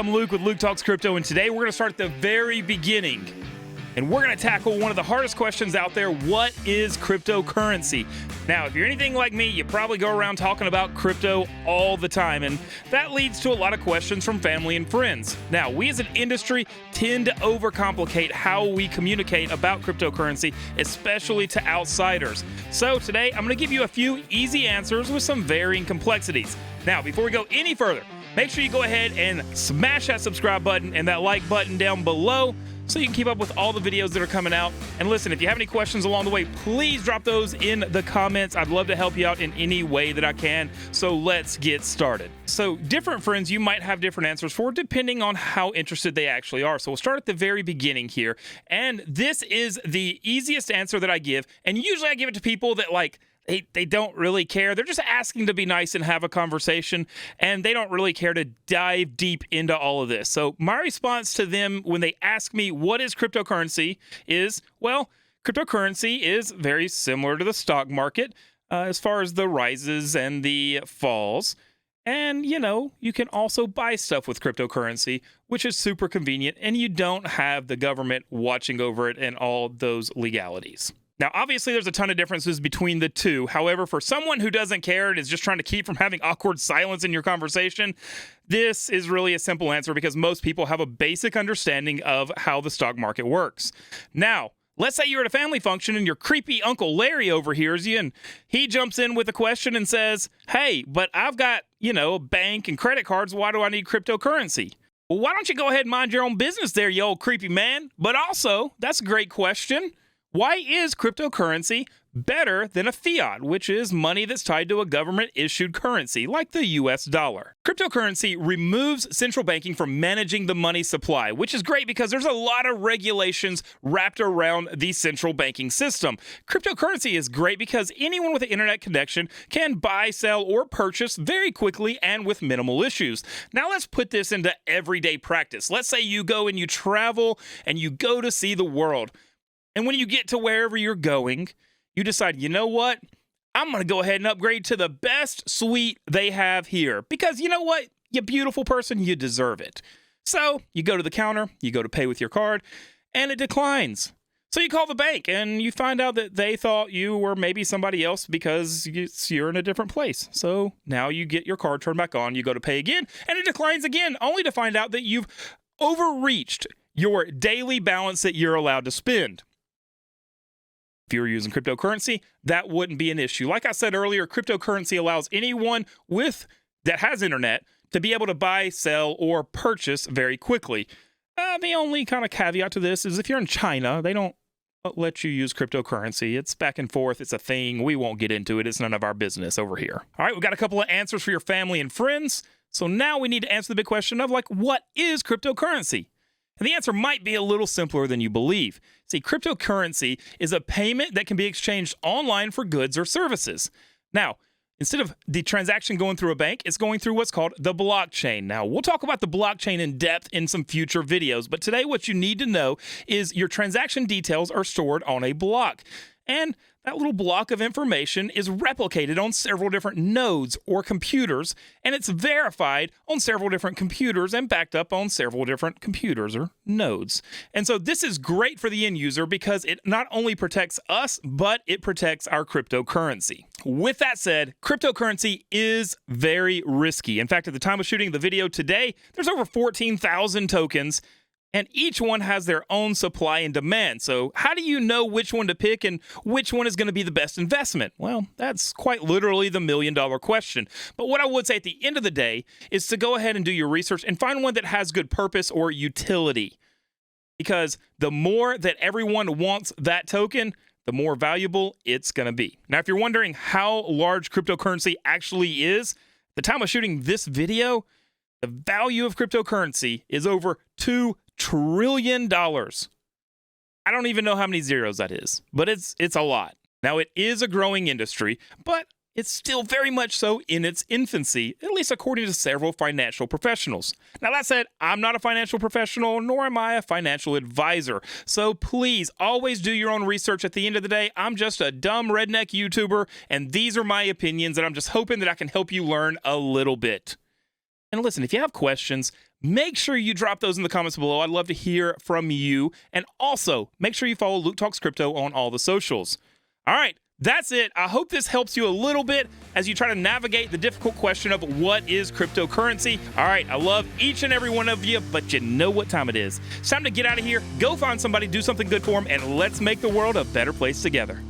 I'm Luke with Luke Talks Crypto, and today we're going to start at the very beginning. And we're going to tackle one of the hardest questions out there. What is cryptocurrency? Now, if you're anything like me, you probably go around talking about crypto all the time, and that leads to a lot of questions from family and friends. Now, we as an industry tend to overcomplicate how we communicate about cryptocurrency, especially to outsiders. So today, I'm going to give you a few easy answers with some varying complexities. Now, before we go any further, make sure you go ahead and smash that subscribe button and that like button down below so you can keep up with all the videos that are coming out. And listen, if you have any questions along the way, please drop those in the comments. I'd love to help you out in any way that I can. So let's get started. So different friends you might have different answers for depending on how interested they actually are. So we'll start at the very beginning here. And this is the easiest answer that I give. And usually I give it to people that they don't really care. They're just asking to be nice and have a conversation, and they don't really care to dive deep into all of this. So my response to them when they ask me what is cryptocurrency is, well, cryptocurrency is very similar to the stock market as far as the rises and the falls. And, you can also buy stuff with cryptocurrency, which is super convenient, and you don't have the government watching over it and all those legalities. Now, obviously, there's a ton of differences between the two. However, for someone who doesn't care and is just trying to keep from having awkward silence in your conversation, this is really a simple answer because most people have a basic understanding of how the stock market works. Now, let's say you're at a family function and your creepy Uncle Larry overhears you and he jumps in with a question and says, hey, but I've got, a bank and credit cards. Why do I need cryptocurrency? Well, why don't you go ahead and mind your own business there, you old creepy man? But also, that's a great question. Why is cryptocurrency better than a fiat, which is money that's tied to a government-issued currency, like the US dollar? Cryptocurrency removes central banking from managing the money supply, which is great because there's a lot of regulations wrapped around the central banking system. Cryptocurrency is great because anyone with an internet connection can buy, sell, or purchase very quickly and with minimal issues. Now let's put this into everyday practice. Let's say you go and you travel and you go to see the world. And when you get to wherever you're going, you decide, you know what? I'm going to go ahead and upgrade to the best suite they have here. Because you know what? You beautiful person, you deserve it. So you go to the counter, you go to pay with your card, and it declines. So you call the bank and you find out that they thought you were maybe somebody else because you're in a different place. So now you get your card turned back on, you go to pay again, and it declines again, only to find out that you've overreached your daily balance that you're allowed to spend. If you were using cryptocurrency, that wouldn't be an issue. Like I said earlier, cryptocurrency allows anyone that has internet to be able to buy, sell, or purchase very quickly. The only kind of caveat to this is if you're in China, they don't let you use cryptocurrency. It's back and forth. It's a thing. We won't get into it. It's none of our business over here. All right, we've got a couple of answers for your family and friends. So now we need to answer the big question of what is cryptocurrency? And the answer might be a little simpler than you believe. See, cryptocurrency is a payment that can be exchanged online for goods or services. Now, instead of the transaction going through a bank, it's going through what's called the blockchain. Now, we'll talk about the blockchain in depth in some future videos, but today what you need to know is your transaction details are stored on a block. And that little block of information is replicated on several different nodes or computers, and it's verified on several different computers and backed up on several different computers or nodes. And so this is great for the end user because it not only protects us, but it protects our cryptocurrency. With that said, cryptocurrency is very risky. In fact, at the time of shooting the video today, there's over 14,000 tokens, and each one has their own supply and demand. So how do you know which one to pick and which one is going to be the best investment? Well, that's quite literally the million-dollar question. But what I would say at the end of the day is to go ahead and do your research and find one that has good purpose or utility. Because the more that everyone wants that token, the more valuable it's going to be. Now, if you're wondering how large cryptocurrency actually is, at the time of shooting this video, the value of cryptocurrency is over $2 trillion. I don't even know how many zeros that is, but it's a lot. Now, it is a growing industry, but it's still very much so in its infancy, at least according to several financial professionals. Now, that said, I'm not a financial professional, nor am I a financial advisor. So please always do your own research. At the end of the day, I'm just a dumb redneck YouTuber, and these are my opinions, and I'm just hoping that I can help you learn a little bit. And listen, if you have questions, make sure you drop those in the comments below. I'd love to hear from you. And also, make sure you follow Luke Talks Crypto on all the socials. All right, that's it. I hope this helps you a little bit as you try to navigate the difficult question of what is cryptocurrency. All right, I love each and every one of you, but you know what time it is. It's time to get out of here, go find somebody, do something good for them, and let's make the world a better place together.